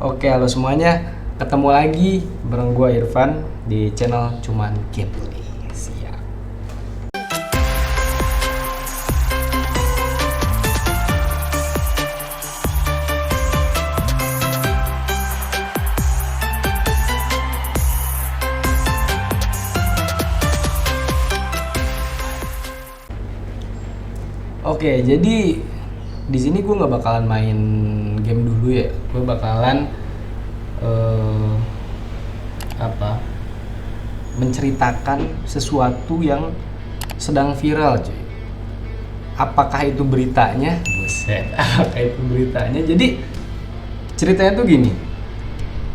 Oke, halo semuanya. Ketemu lagi bareng gua Irfan di channel Cuman Gameplay. Siap. Oke, jadi di sini gue nggak bakalan main game dulu ya. Gue bakalan eh, menceritakan sesuatu yang sedang viral, cuy. Apakah itu beritanya? Buset, apakah itu beritanya? Jadi ceritanya tuh gini.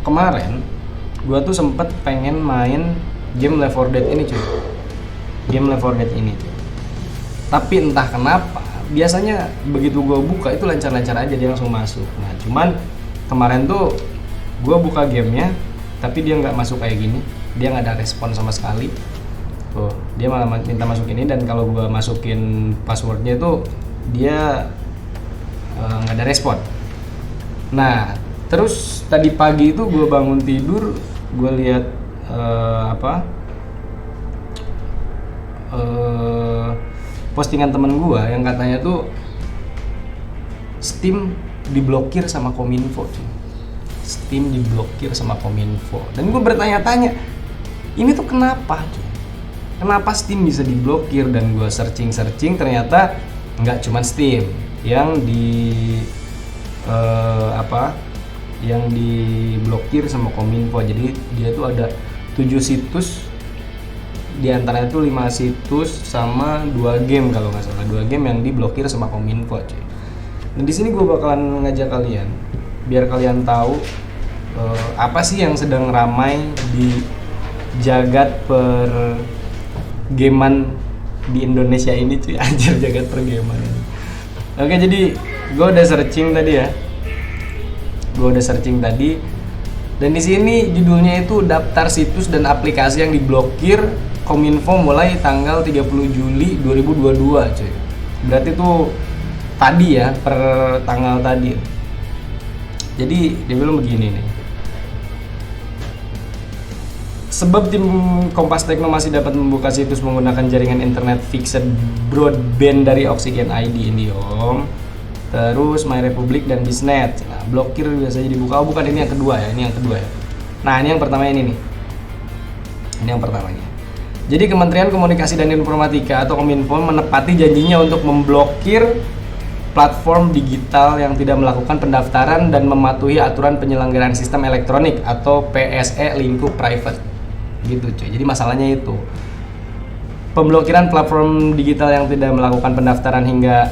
Kemarin gue tuh sempet pengen main game Left 4 Dead ini, cuy. Game Left 4 Dead ini, cuy. Tapi entah kenapa biasanya begitu gue buka itu lancar-lancar aja, dia langsung masuk. Nah cuman kemarin tuh gue buka gamenya tapi dia nggak masuk kayak gini, dia nggak ada respon sama sekali. Tuh dia malah minta masuk ini, dan kalau gue masukin passwordnya itu dia nggak ada respon. Nah terus tadi pagi itu gue bangun tidur, gue lihat postingan temen gue yang katanya tuh Steam diblokir sama Kominfo, cuy. Steam diblokir sama Kominfo. Dan gue bertanya-tanya, ini tuh kenapa, cuy? Kenapa Steam bisa diblokir? Dan gue searching ternyata nggak cuma Steam yang yang diblokir sama Kominfo. Jadi dia tuh ada 7 situs, di antaranya itu 5 situs sama 2 game kalau nggak salah, 2 game yang diblokir sama Kominfo, cuy. Nah di sini gue bakalan ngajak kalian biar kalian tahu apa sih yang sedang ramai di jagat per gamean di Indonesia ini, cuy. Anjir, jagat per gamean ini. Oke, jadi gue udah searching tadi, dan di sini judulnya itu daftar situs dan aplikasi yang diblokir Kominfo mulai tanggal 30 Juli 2022, cuy. Berarti itu tadi ya, per tanggal tadi. Jadi dia bilang begini nih. Sebab tim Kompas Tekno masih dapat membuka situs menggunakan jaringan internet fixed broadband dari Oxygen ID, Indihome, terus MyRepublik dan Bisnet. Nah, blokir biasanya dibuka. Oh, bukan, ini yang kedua ya, Nah, ini yang pertama ini nih. Ini yang pertamanya. Jadi Kementerian Komunikasi dan Informatika atau Kominfo menepati janjinya untuk memblokir platform digital yang tidak melakukan pendaftaran dan mematuhi aturan penyelenggaraan sistem elektronik atau PSE lingkup private. Gitu, cuy. Jadi masalahnya itu pemblokiran platform digital yang tidak melakukan pendaftaran hingga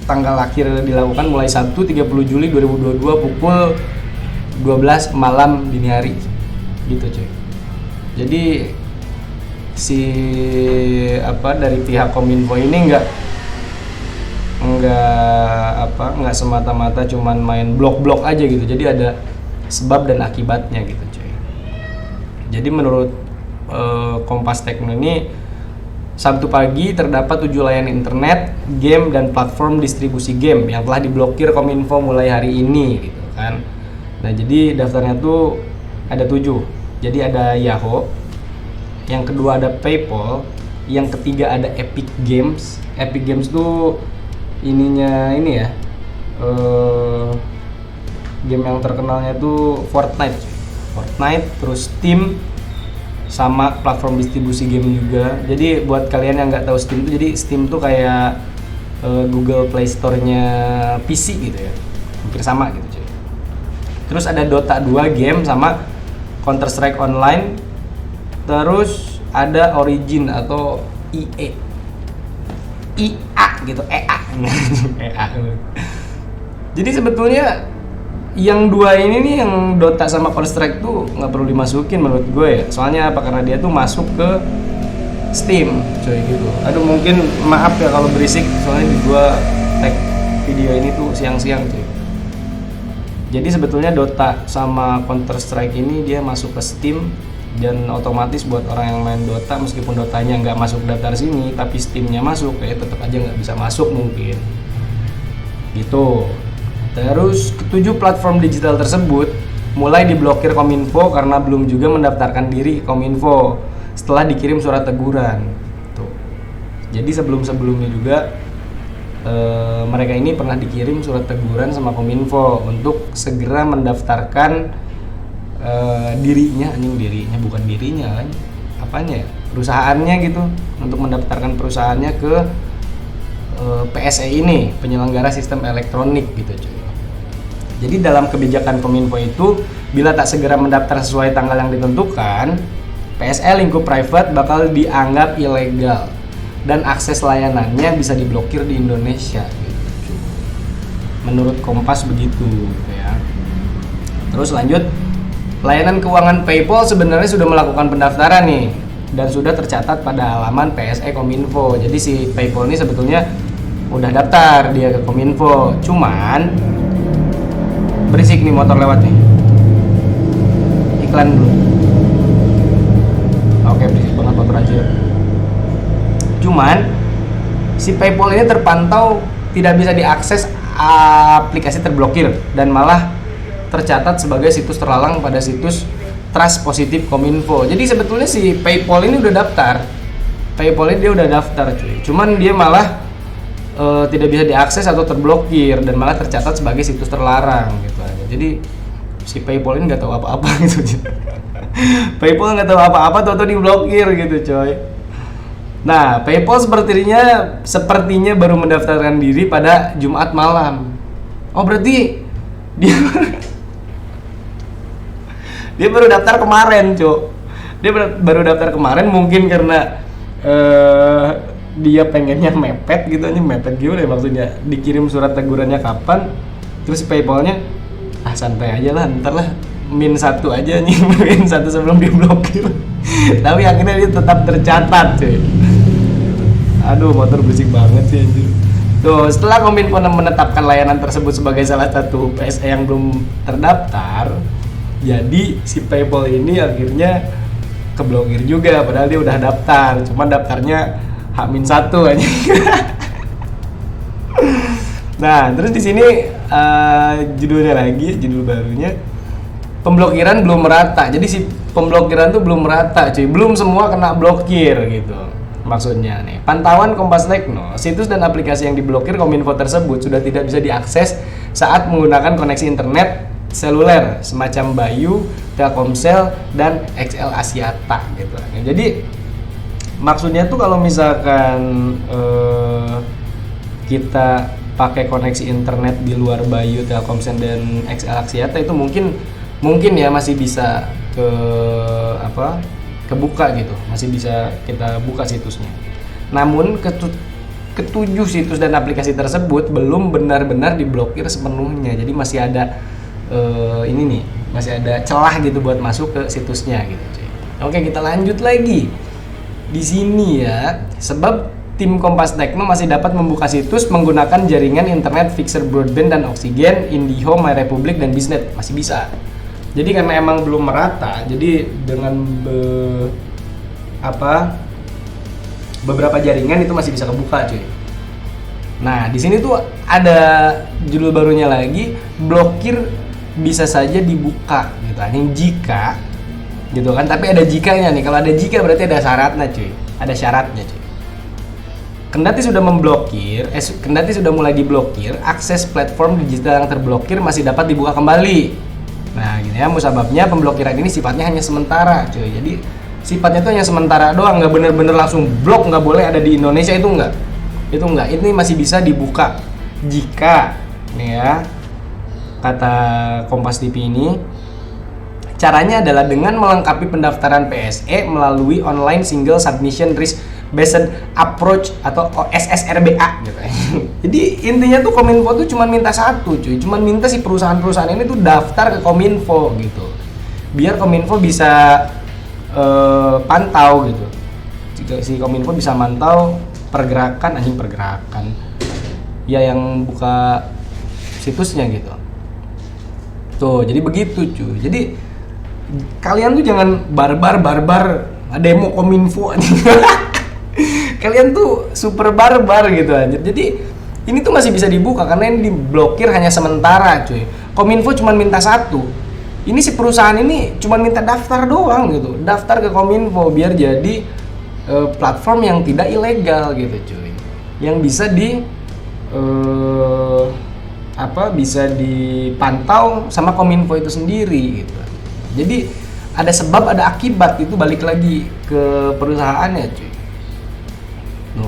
tanggal akhir dilakukan mulai Sabtu 30 Juli 2022 pukul 12 malam dini hari. Gitu, cuy. Jadi dari pihak Kominfo ini nggak semata-mata cuman main blok-blok aja gitu. Jadi ada sebab dan akibatnya gitu, cuy. Jadi menurut Kompas Tekno ini, Sabtu pagi terdapat 7 layanan internet, game dan platform distribusi game yang telah diblokir Kominfo mulai hari ini gitu kan. Nah, jadi daftarnya tuh ada 7. Jadi ada Yahoo, yang kedua ada PayPal, yang ketiga ada Epic Games. Epic Games tuh ininya ini ya, game yang terkenalnya tuh Fortnite, terus Steam sama platform distribusi game juga. Jadi buat kalian yang nggak tahu Steam tuh, jadi Steam tuh kayak Google Play Store-nya PC gitu ya, hampir sama gitu, cuy. Terus ada Dota 2 game sama Counter Strike Online. Terus ada Origin atau IA gitu, EA. Jadi sebetulnya yang 2 ini nih, yang Dota sama Counter Strike tuh nggak perlu dimasukin menurut gue ya. Soalnya apa? Karena dia tuh masuk ke Steam, coy, gitu. Aduh, mungkin maaf ya kalau berisik, soalnya gue tag video ini tuh siang-siang, cuy. Jadi sebetulnya Dota sama Counter Strike ini dia masuk ke Steam, dan otomatis buat orang yang main Dota, meskipun Dotanya nggak masuk daftar sini tapi Steamnya masuk, kayak tetap aja nggak bisa masuk mungkin gitu. Terus ketujuh platform digital tersebut mulai diblokir Kominfo karena belum juga mendaftarkan diri ke Kominfo setelah dikirim surat teguran. Tuh. Jadi sebelum-sebelumnya juga mereka ini pernah dikirim surat teguran sama Kominfo untuk segera mendaftarkan dirinya bukan dirinya kan, apanya ya, perusahaannya gitu, untuk mendaftarkan perusahaannya ke PSE ini, penyelenggara sistem elektronik gitu cuy. Jadi dalam kebijakan Kominfo itu, bila tak segera mendaftar sesuai tanggal yang ditentukan, PSE lingkup private bakal dianggap ilegal dan akses layanannya bisa diblokir di Indonesia gitu. Menurut Kompas begitu ya. Terus lanjut, layanan keuangan PayPal sebenarnya sudah melakukan pendaftaran nih dan sudah tercatat pada halaman PSE Kominfo. Jadi si PayPal ini sebetulnya udah daftar dia ke Kominfo. Cuman berisik nih motor lewat nih. Iklan dulu. Oke, berisik banget motor aja. Cuman si PayPal ini terpantau tidak bisa diakses, aplikasi terblokir dan malah tercatat sebagai situs terlarang pada situs Trust Positif Kominfo. Jadi sebetulnya si PayPal ini udah daftar. PayPal ini dia udah daftar cuy. Cuman dia malah tidak bisa diakses atau terblokir dan malah tercatat sebagai situs terlarang gitu aja. Jadi si PayPal ini nggak tahu apa-apa gitu. PayPal nggak tahu apa-apa, tahu-tahu diblokir gitu coy. Nah, PayPal sepertinya baru mendaftarkan diri pada Jumat malam. Oh berarti dia baru daftar kemarin, Cuk. Dia baru daftar kemarin mungkin karena dia pengennya mepet gitu aja, mepet gimana ya maksudnya? Dikirim surat tegurannya kapan? Terus PayPal-nya santai aja lah, ntar lah min 1 aja nih, min 1 sebelum diblokir. Tapi akhirnya dia tetap tercatat, cuy. Aduh, motor berisik banget sih anjir. Tuh, setelah Kominfo menetapkan layanan tersebut sebagai salah satu PSE yang belum terdaftar, jadi si PayPal ini akhirnya keblokir juga padahal dia udah daftar, cuma daftarnya H-1 aja. Nah, terus di sini judulnya lagi, judul barunya pemblokiran belum merata. Jadi si pemblokiran tuh belum merata, cuy. Belum semua kena blokir gitu. Maksudnya nih, pantauan Kompas Tekno, situs dan aplikasi yang diblokir Kominfo tersebut sudah tidak bisa diakses saat menggunakan koneksi internet seluler semacam Bayu, Telkomsel, dan XL Axiata gitu. Jadi maksudnya tuh kalau misalkan kita pakai koneksi internet di luar Bayu, Telkomsel, dan XL Axiata itu mungkin ya masih bisa kebuka gitu, masih bisa kita buka situsnya. Namun ketujuh situs dan aplikasi tersebut belum benar-benar diblokir sepenuhnya. Jadi masih ada masih ada celah gitu buat masuk ke situsnya gitu, cuy. Oke, kita lanjut lagi. Di sini ya, sebab tim Kompas Tekno masih dapat membuka situs menggunakan jaringan internet fixer broadband dan Oksigen, IndiHome, MyRepublik, dan Biznet masih bisa. Jadi karena emang belum merata, jadi dengan beberapa jaringan itu masih bisa kebuka, cuy. Nah, di sini tuh ada judul barunya lagi, blokir bisa saja dibuka gitu. Ini jika gitu kan, tapi ada jikanya nih. Kalau ada jika berarti ada syaratnya, cuy. Ada syaratnya, cuy. Kendati sudah mulai diblokir, akses platform digital yang terblokir masih dapat dibuka kembali. Nah, gini ya, musababnya pemblokiran ini sifatnya hanya sementara, cuy. Jadi sifatnya itu hanya sementara doang, nggak bener-bener langsung blok, nggak boleh ada di Indonesia, itu nggak. Ini masih bisa dibuka jika, nih ya, kata Kompas TV ini, caranya adalah dengan melengkapi pendaftaran PSE melalui online single submission risk based approach atau SSRBA gitu. Jadi intinya tuh Kominfo tuh cuma minta satu, cuy. Cuma minta si perusahaan-perusahaan ini tuh daftar ke Kominfo gitu. Biar Kominfo bisa pantau gitu. Jika si Kominfo bisa mantau pergerakan ya yang buka situsnya gitu. Tuh, jadi begitu, cuy. Jadi kalian tuh jangan barbar demo Kominfo aja. Kalian tuh super barbar gitu aja. Jadi ini tuh masih bisa dibuka karena ini diblokir hanya sementara, cuy. Kominfo cuma minta satu, Ini si perusahaan ini cuma minta daftar doang gitu, daftar ke Kominfo biar jadi platform yang tidak ilegal gitu cuy, yang bisa bisa dipantau sama Kominfo itu sendiri gitu. Jadi ada sebab ada akibat, itu balik lagi ke perusahaannya cuy.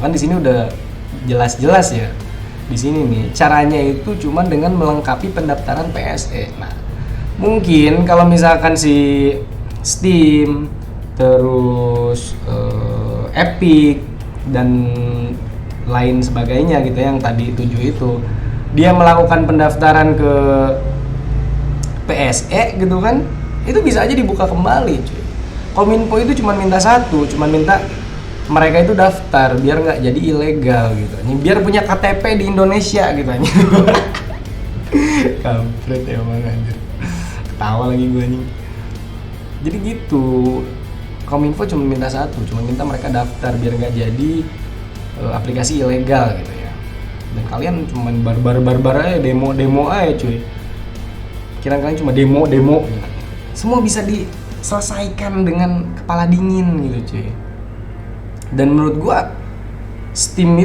Kan di sini udah jelas-jelas ya. Di sini nih caranya itu cuma dengan melengkapi pendaftaran PSE. Nah, mungkin kalau misalkan si Steam, terus Epic dan lain sebagainya gitu yang tadi 7 itu, dia melakukan pendaftaran ke PSE gitu kan, itu bisa aja dibuka kembali cuy. Kominfo itu cuma minta satu, cuma minta mereka itu daftar biar nggak jadi ilegal gitu, biar punya KTP di Indonesia gitu aja. Kampret emang anjir, ketawa lagi gue nih. Jadi gitu, Kominfo cuma minta satu, cuma minta mereka daftar biar nggak jadi aplikasi ilegal gitu ya. Dan kalian cuma barbar aja, demo aja cuy. Kira kalian cuma demo gitu. Semua bisa diselesaikan dengan kepala dingin gitu cuy. Dan menurut gua Steam,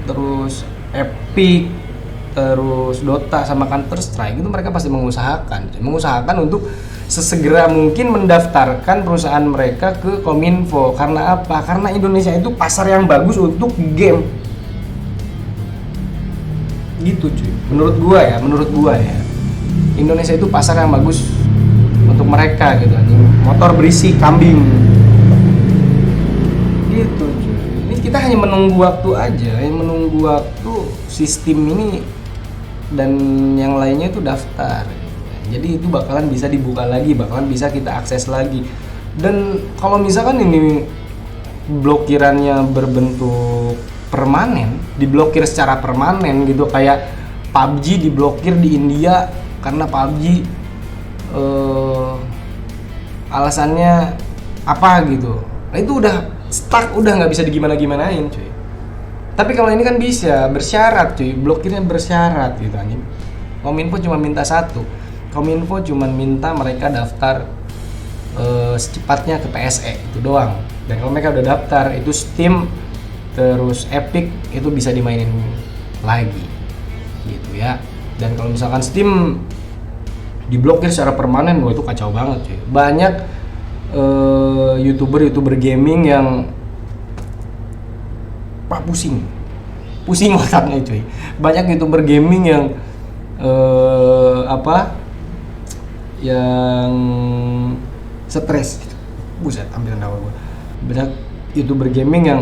terus Epic, terus Dota sama Counter Strike itu mereka pasti mengusahakan untuk sesegera mungkin mendaftarkan perusahaan mereka ke Kominfo. Karena apa? Karena Indonesia itu pasar yang bagus untuk game. Gitu cuy. Menurut gua ya. Indonesia itu pasar yang bagus untuk mereka gitu. Motor berisi kambing. Gitu cuy. Ini kita hanya menunggu waktu aja, sistem ini dan yang lainnya itu daftar. Jadi itu bakalan bisa dibuka lagi, bakalan bisa kita akses lagi. Dan kalau misalkan ini blokirannya berbentuk permanen, diblokir secara permanen gitu, kayak PUBG diblokir di India karena PUBG alasannya apa gitu. Nah itu udah stuck, udah nggak bisa digimana-gimanain cuy. Tapi kalau ini kan bisa bersyarat cuy, blokirnya bersyarat gitu anjing. Kominfo cuma minta satu, Kominfo cuma minta mereka daftar secepatnya ke PSE itu doang. Dan kalau mereka udah daftar, itu Steam terus Epic itu bisa dimainin lagi gitu ya. Dan kalau misalkan Steam diblokir secara permanen, wah itu kacau banget cuy. Banyak YouTuber gaming yang pusing otaknya cuy. Banyak YouTuber gaming yang yang stres gitu. Buset, ambil nyawa gue. Banyak YouTuber gaming yang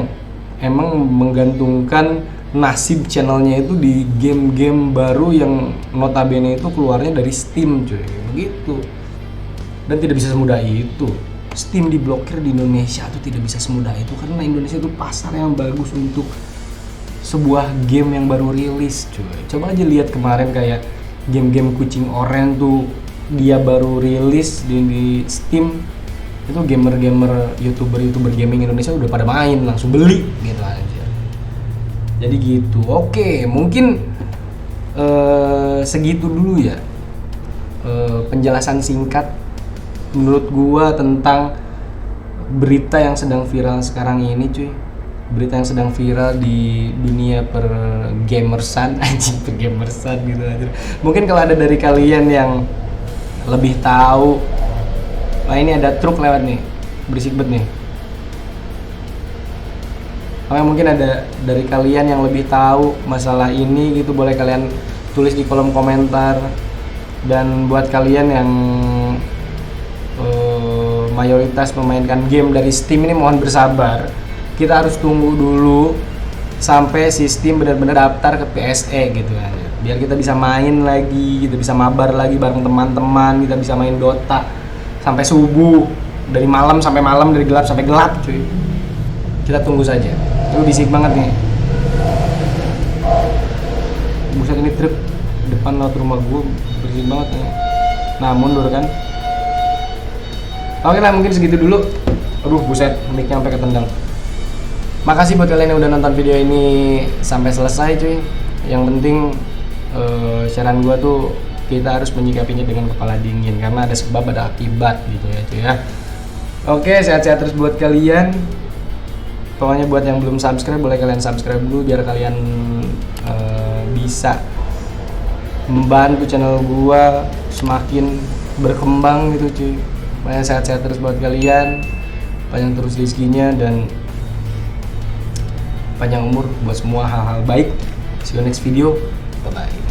emang menggantungkan nasib channelnya itu di game-game baru yang notabene itu keluarnya dari Steam cuy. Begitu. Dan tidak bisa semudah itu. Steam diblokir di Indonesia itu tidak bisa semudah itu, karena Indonesia itu pasar yang bagus untuk sebuah game yang baru rilis cuy. Coba aja lihat kemarin kayak game-game kucing oranye tuh, dia baru rilis di Steam, itu gamer-gamer YouTuber gaming Indonesia udah pada main, langsung beli gitu aja. Jadi gitu. Oke, mungkin segitu dulu ya penjelasan singkat menurut gua tentang berita yang sedang viral sekarang ini cuy. Berita yang sedang viral di dunia pergamersan, anjing, pergamersan gitu aja. Mungkin kalau ada dari kalian yang lebih tahu, nah ini ada truk lewat nih, berisik banget nih. Mungkin ada dari kalian yang lebih tahu masalah ini gitu, boleh kalian tulis di kolom komentar. Dan buat kalian yang mayoritas memainkan game dari Steam ini, mohon bersabar. Kita harus tunggu dulu sampai sistem benar-benar daftar ke PSE gitu kan, biar kita bisa main lagi, kita bisa mabar lagi bareng teman-teman, kita bisa main Dota sampai subuh, dari malam sampai malam, dari gelap sampai gelap cuy. Kita tunggu saja. Itu bisik banget nih. Buset, ini truk depan laut rumah gue berisik banget nih. Nah, mundur kan. Oke lah, mungkin segitu dulu. Aduh, buset, mic-nya sampai ketendang. Makasih buat kalian yang udah nonton video ini sampai selesai cuy. Yang penting saran gua tuh kita harus menyikapinya dengan kepala dingin karena ada sebab ada akibat gitu ya cuy ya. Oke, sehat-sehat terus buat kalian. Pokoknya buat yang belum subscribe boleh kalian subscribe dulu biar kalian bisa membantu channel gua semakin berkembang gitu cuy. Banyak sehat-sehat terus buat kalian, panjang terus rezekinya dan panjang umur buat semua hal-hal baik. See you next video, bye bye.